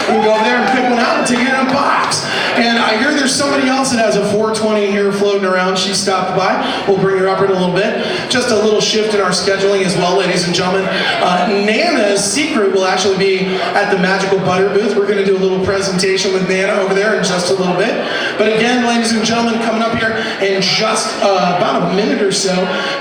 can go over there and pick one out and take it in a box. And I hear there's somebody else that has a 420 here floating around. She stopped by. We'll bring her up in a little bit. Just a little shift in our scheduling as well, ladies and gentlemen. Nana's Secret will actually be at the Magical Butter booth. We're going to do a little presentation with Nana over there in just a little bit. But again, ladies and gentlemen, coming up here in just about a minute or so,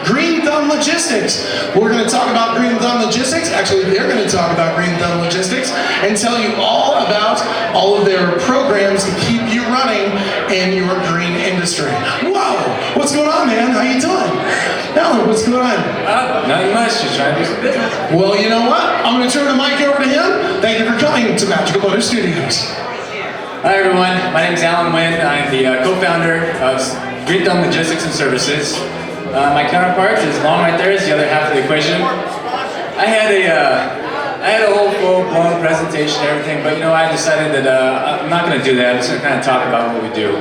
Green Thumb Logistics. We're going to talk about Green Thumb Logistics. Actually, they're going to talk about Green Thumb Logistics and tell you all about all of their programs to keep you running in your green industry. Whoa! What's going on, man? How you doing? Alan, what's going on? Nothing much, just trying to do some business. Well, you know what? I'm going to turn the mic over to him. Thank you for coming to Magical Butter Studios. Hi everyone, my name is Alan Wynn. I'm the co-founder of Green Thumb Logistics and Services. My counterpart is Long right there, is the other half of the equation. I had a whole full-blown presentation and everything, but you know, I decided that I'm not going to do that. I'm just going to kind of talk about what we do.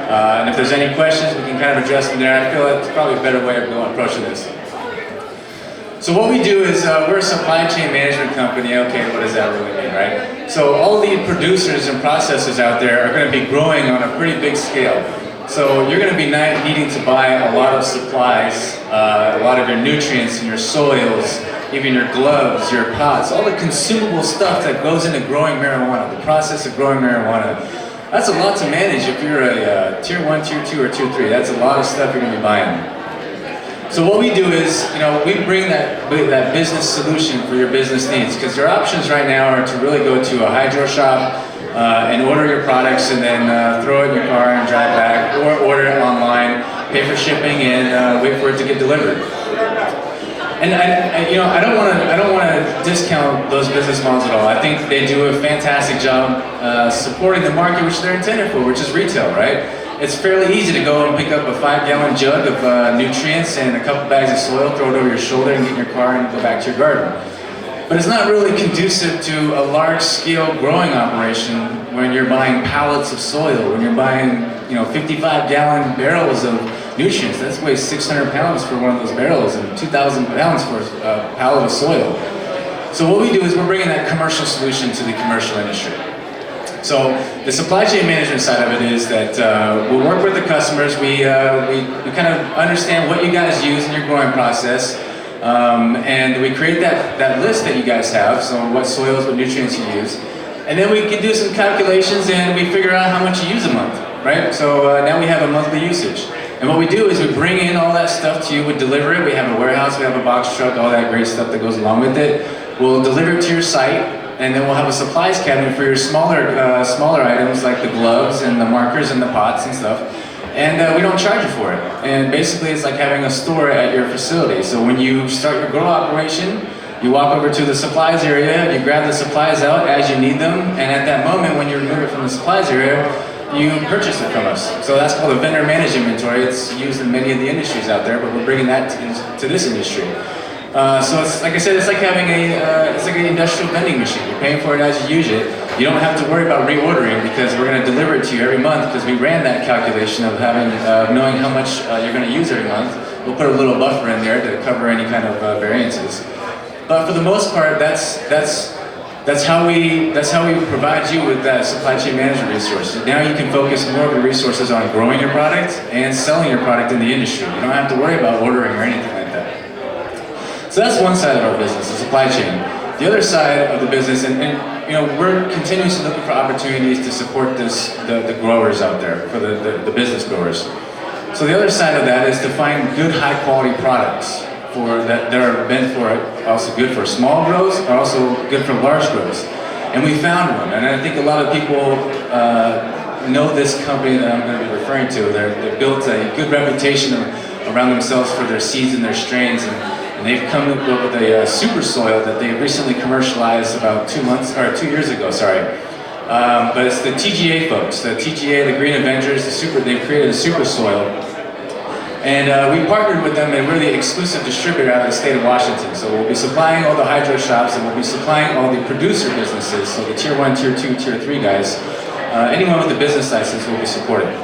And if there's any questions, we can kind of address them there. I feel like it's probably a better way of approaching this. So what we do is, we're a supply chain management company. Okay, what does that really mean, right? So all the producers and processors out there are going to be growing on a pretty big scale. So you're going to be needing to buy a lot of supplies, a lot of your nutrients and your soils, even your gloves, your pots, all the consumable stuff that goes into growing marijuana, the process of growing marijuana. That's a lot to manage if you're a tier 1, tier 2, or tier 3. That's a lot of stuff you're going to be buying. So what we do is, you know, we bring that business solution for your business needs, because your options right now are to really go to a hydro shop and order your products and then throw it in your car and drive back, or order it online, pay for shipping, and wait for it to get delivered. And I don't want to discount those business models at all. I think they do a fantastic job supporting the market which they're intended for, which is retail, right? It's fairly easy to go and pick up a 5-gallon jug of nutrients and a couple bags of soil, throw it over your shoulder and get in your car and go back to your garden. But it's not really conducive to a large-scale growing operation when you're buying pallets of soil, when you're buying 55-gallon barrels of nutrients. That's weighs 600 pounds for one of those barrels and 2,000 pounds for a pallet of soil. So what we do is we're bringing that commercial solution to the commercial industry. So the supply chain management side of it is that we'll work with the customers. We kind of understand what you guys use in your growing process, and we create that list that you guys have, so what soils, what nutrients you use. And then we can do some calculations and we figure out how much you use a month, right? So now we have a monthly usage. And what we do is we bring in all that stuff to you, we deliver it, we have a warehouse, we have a box truck, all that great stuff that goes along with it. We'll deliver it to your site, and then we'll have a supplies cabinet for your smaller items like the gloves and the markers and the pots and stuff. And we don't charge you for it. And basically it's like having a store at your facility. So when you start your grow operation, you walk over to the supplies area, you grab the supplies out as you need them, and at that moment when you remove it from the supplies area, you purchase it from us. So that's called a vendor managed inventory. It's used in many of the industries out there, but we're bringing that to this industry. So it's like I said, it's like having it's like an industrial vending machine. You're paying for it as you use it. You don't have to worry about reordering because we're going to deliver it to you every month because we ran that calculation of having knowing how much you're going to use every month. We'll put a little buffer in there to cover any kind of variances. But for the most part, that's how we provide you with that supply chain management resource. Now you can focus more of your resources on growing your product and selling your product in the industry. You don't have to worry about ordering or anything like that. So that's one side of our business, the supply chain. The other side of the business, and we're continuously looking for opportunities to support the growers out there, for the business growers. So the other side of that is to find good, high quality products that are meant for, also good for small grows, are also good for large grows. And we found one, and I think a lot of people know this company that I'm going to be referring to. They've built a good reputation around themselves for their seeds and their strains, and they've come up with a super soil that they recently commercialized about 2 years ago, sorry. But it's the TGA folks, the TGA, the Green Avengers, they've created a super soil. And we partnered with them, and we're the exclusive distributor out of the state of Washington. So we'll be supplying all the hydro shops, and we'll be supplying all the producer businesses, so the tier 1, tier 2, tier 3 guys. Anyone with a business license will be supported.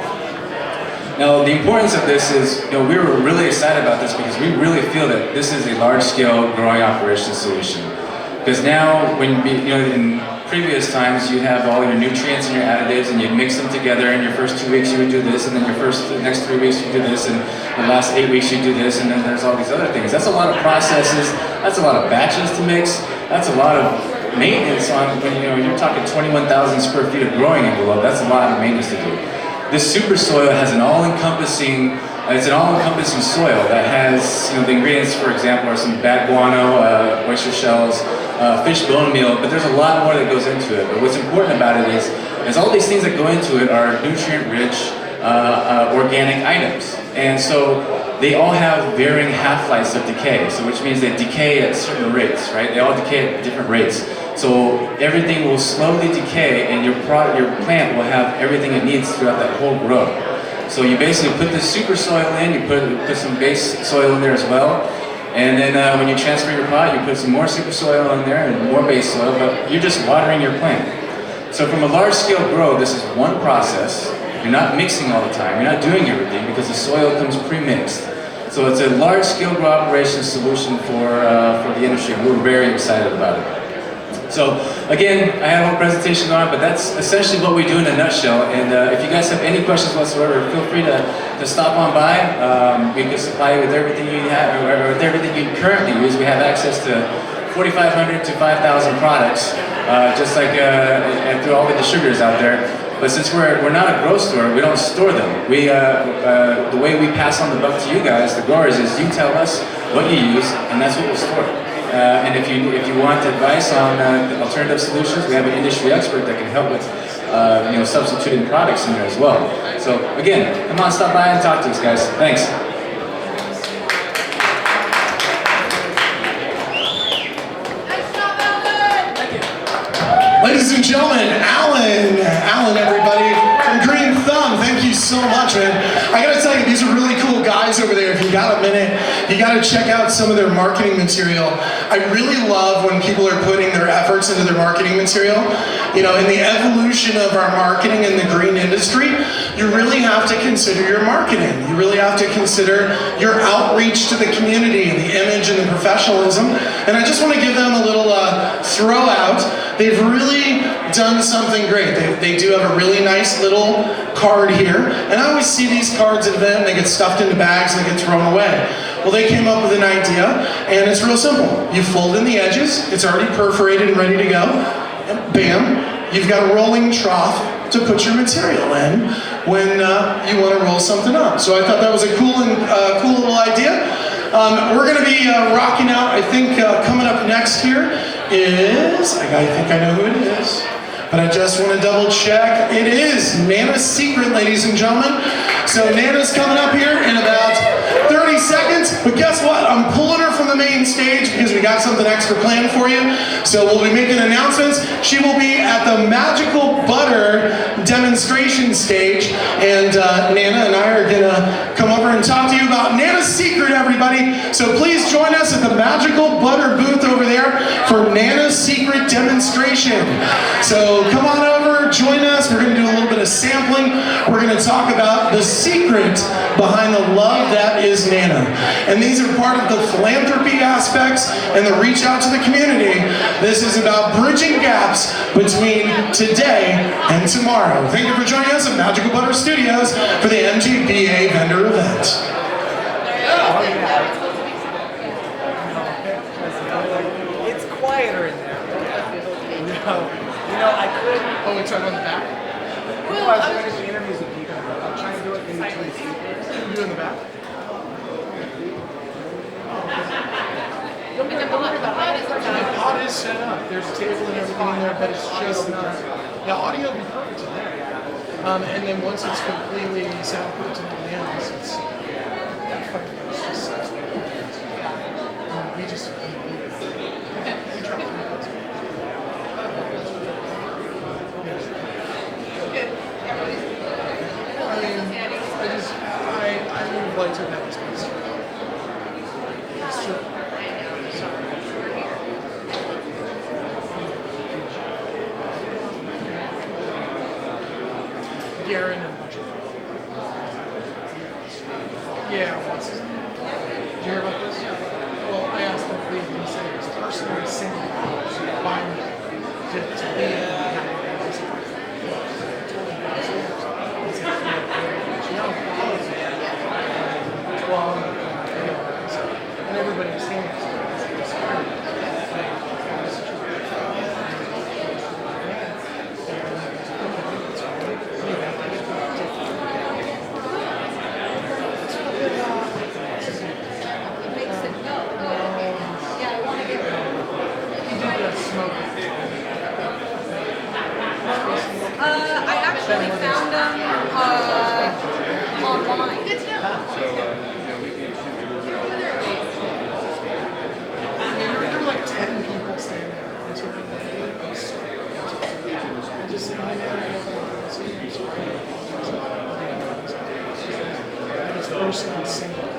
Now, the importance of this is, we were really excited about this because we really feel that this is a large-scale growing operation solution. Because now, in previous times, you'd have all your nutrients and your additives, and you'd mix them together. In your first 2 weeks, you would do this, and then the next 3 weeks, you do this, and the last 8 weeks, you do this, and then there's all these other things. That's a lot of processes. That's a lot of batches to mix. That's a lot of maintenance on, when you're talking 21,000 square feet of growing envelope. That's a lot of maintenance to do. This super soil has an all-encompassing soil that has, the ingredients, for example, are some bat guano, oyster shells, fish bone meal, but there's a lot more that goes into it. But what's important about it is all these things that go into it are nutrient-rich, organic items. And so they all have varying half-lives of decay, so which means they decay at certain rates, right? They all decay at different rates. So everything will slowly decay, and your plant will have everything it needs throughout that whole grow. So you basically put the super soil in, you put some base soil in there as well, and then when you transfer your pot, you put some more super soil in there and more base soil, but you're just watering your plant. So from a large-scale grow, this is one process. You're not mixing all the time, you're not doing everything because the soil comes pre-mixed. So it's a large-scale grow operation solution for the industry. We're very excited about it. So again, I have a whole presentation on it, but that's essentially what we do in a nutshell. And if you guys have any questions whatsoever, feel free to stop on by. We can supply you with everything you have, or with everything you currently use. We have access to 4,500 to 5,000 products, just like through all the distributors out there. But since we're not a grow store, we don't store them. The way we pass on the buck to you guys, the growers, is you tell us what you use, and that's what we'll store. And if you want advice on alternative solutions, we have an industry expert that can help with substituting products in there as well. So again, come on, stop by and talk to us, guys. Thanks. Ladies and gentlemen, Alan, everybody, from Green Thumb, thank you so much, man. I gotta tell you, these are really cool guys over there. If you got a minute, you gotta check out some of their marketing material. I really love when people are putting their efforts into their marketing material. In the evolution of our marketing in the green industry, you really have to consider your marketing. You really have to consider your outreach to the community, the image and the professionalism. And I just want to give them a little throw out. They've really done something great. They do have a really nice little card here. And I always see these cards at events, they get stuffed into bags and they get thrown away. Well, they came up with an idea, and it's real simple. You fold in the edges, it's already perforated and ready to go, and bam, you've got a rolling trough to put your material in when you want to roll something up. So I thought that was a cool little idea. We're going to be rocking out, I think coming up next here is, I think I know who it is, but I just want to double check. It is Nana's Secret, ladies and gentlemen. So Nana's coming up here in about 30 seconds, but guess what? I'm pulling her from the main stage because we got something extra planned for you. So we'll be making announcements. She will be at the Magical Butter demonstration stage, and Nana and I are gonna come over and talk to you about Nana's Secret, everybody. So please join us at the Magical Butter booth over there for Nana's Secret demonstration. So come on over, join us. We're gonna do a little bit of sampling. We're gonna talk about the secret behind the love that is Nana. And these are part of the philanthropy aspects and the reach out to the community. This is about bridging gaps between today and tomorrow. Thank you for joining us at Magical Butter Studios for the MJBA vendor event. It's quieter in there. I could. Oh, it's right on the back? Well, I was doing the interviews with people. I'm trying to do it in between speakers. You in the back? The pod is set up. There's a table and everything in there, but it's just not. The audio will be perfect in there. And then once it's completely soundproofed and everything else, it's just we just I would like to have that response. It's true. Garen and Butcher. Yeah, once. Did you hear about this? Well, I asked him if he said he was personally sending by me to to be in and everybody was saying I actually found them online. Good to know. there were like 10 people standing there. And so I just said, I was personally single.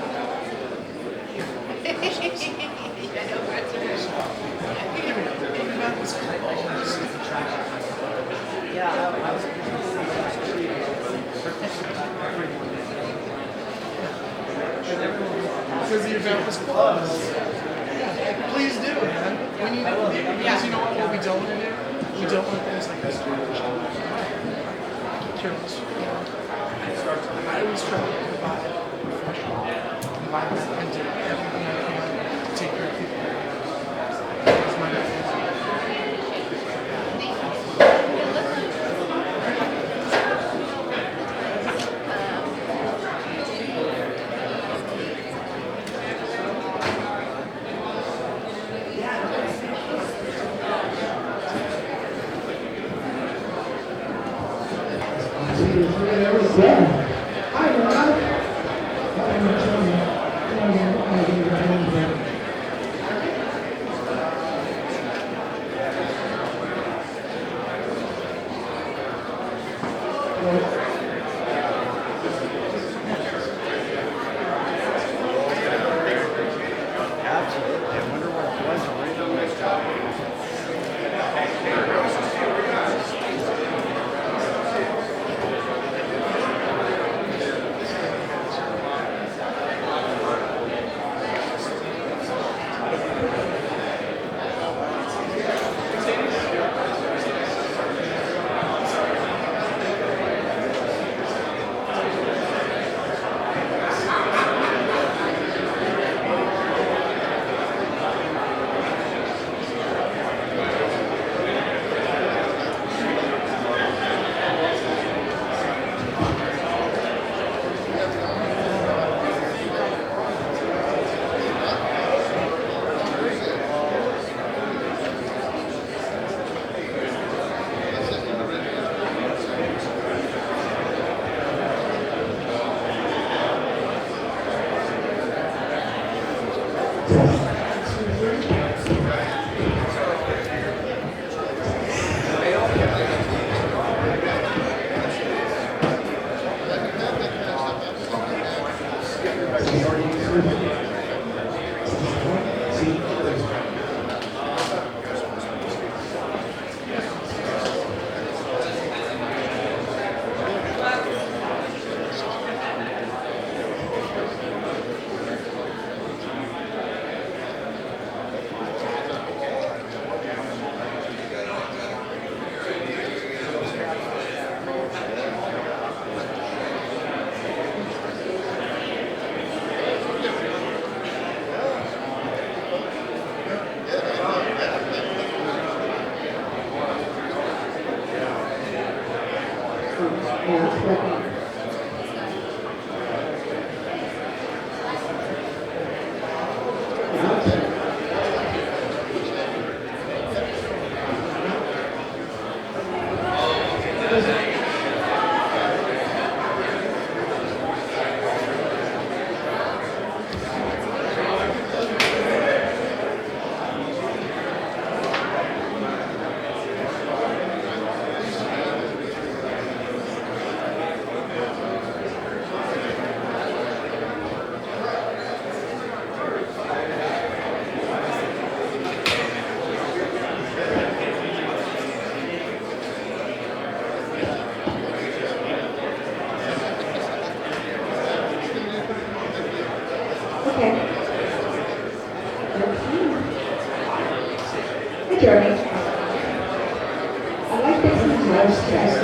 Because the event was closed. Please do, man. We need because you know what we don't want to do? We don't want things like this to happen. Curious. I always try to provide a professional environment and do everything I can to take care of people. That's my goal.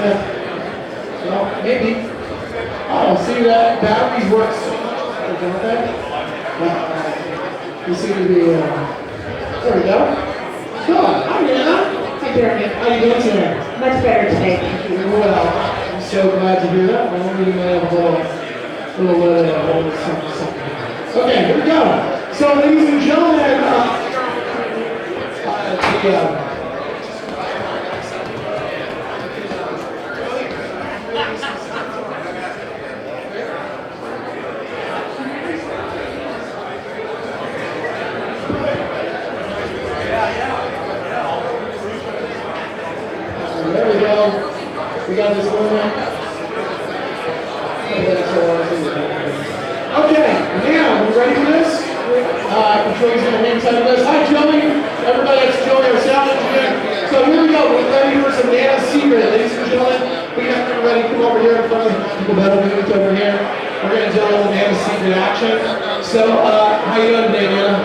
Well, maybe. Oh, see that batteries work so much better, don't they? You seem to be, there we go. Good. Hi, Nana. Hi, Jeremy. How you doing today? Much better today, thank you. Well, I'm so glad to hear that. Well, we might have a little something. Okay, here we go. So, ladies and gentlemen, there we go. We got this going on. Okay, now, you ready for this? Joey's going to hang tight with us. Hi, Joey. Everybody, that's Joey, our sound engineer. So here we go. We're ready for some Nana's Secret. Ladies and gentlemen, we got everybody come over here in front of the people better booth over here. We're going to do a little Nana's Secret action. So, how you doing today, Nana?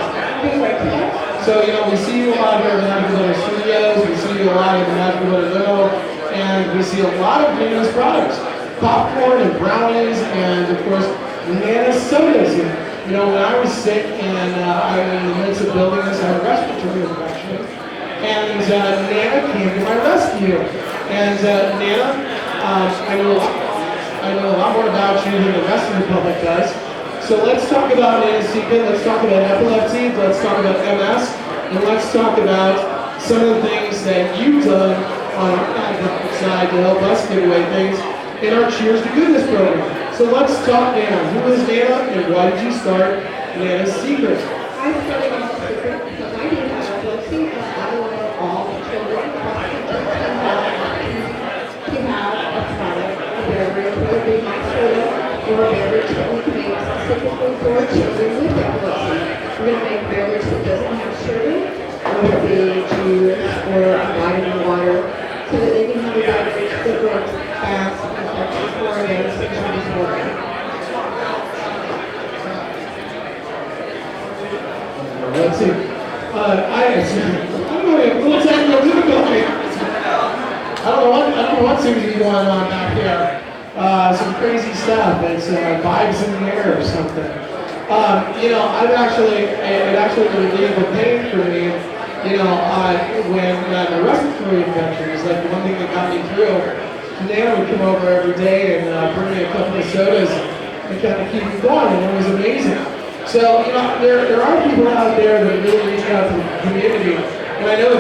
So, we see you a lot here in the Magical Butter Studios, we see you a lot in the Magical Butter Limo, and we see a lot of Nana's products. Popcorn and brownies, and of course, Nana's sodas. And, when I was sick and I was in the midst of building this, I had a respiratory infection. And Nana came to my rescue. And Nana, I know a lot more about you than the rest of the public does. So let's talk about Nana's Secret, let's talk about epilepsy, let's talk about MS, and let's talk about some of the things that you've done on our nonprofit side to help us give away things in our Cheers to Goodness program. So let's talk Nana. Who is Nana and why did you start Nana's Secret? I started Nana's Secret because I do have epilepsy and I want all children to have a product, a beverage, whether it be my soda or a beverage that we make specifically for children with epilepsy. We're going to make a beverage that doesn't have sugar, whether it be juice or a vitamin water, so that they can have a beverage that works fast and effective for them to for them. Let's see. I don't know, a little technical difficulty. I don't know what seems to be going on back here. Some crazy stuff. It's vibes in the air or something. It actually relieved the pain for me. When my respiratory infection was like the one thing that got me through. Nana would come over every day and bring me a couple of sodas and kind of keep me going, and it was amazing. So, there are people out there that really reach out to the community, and I know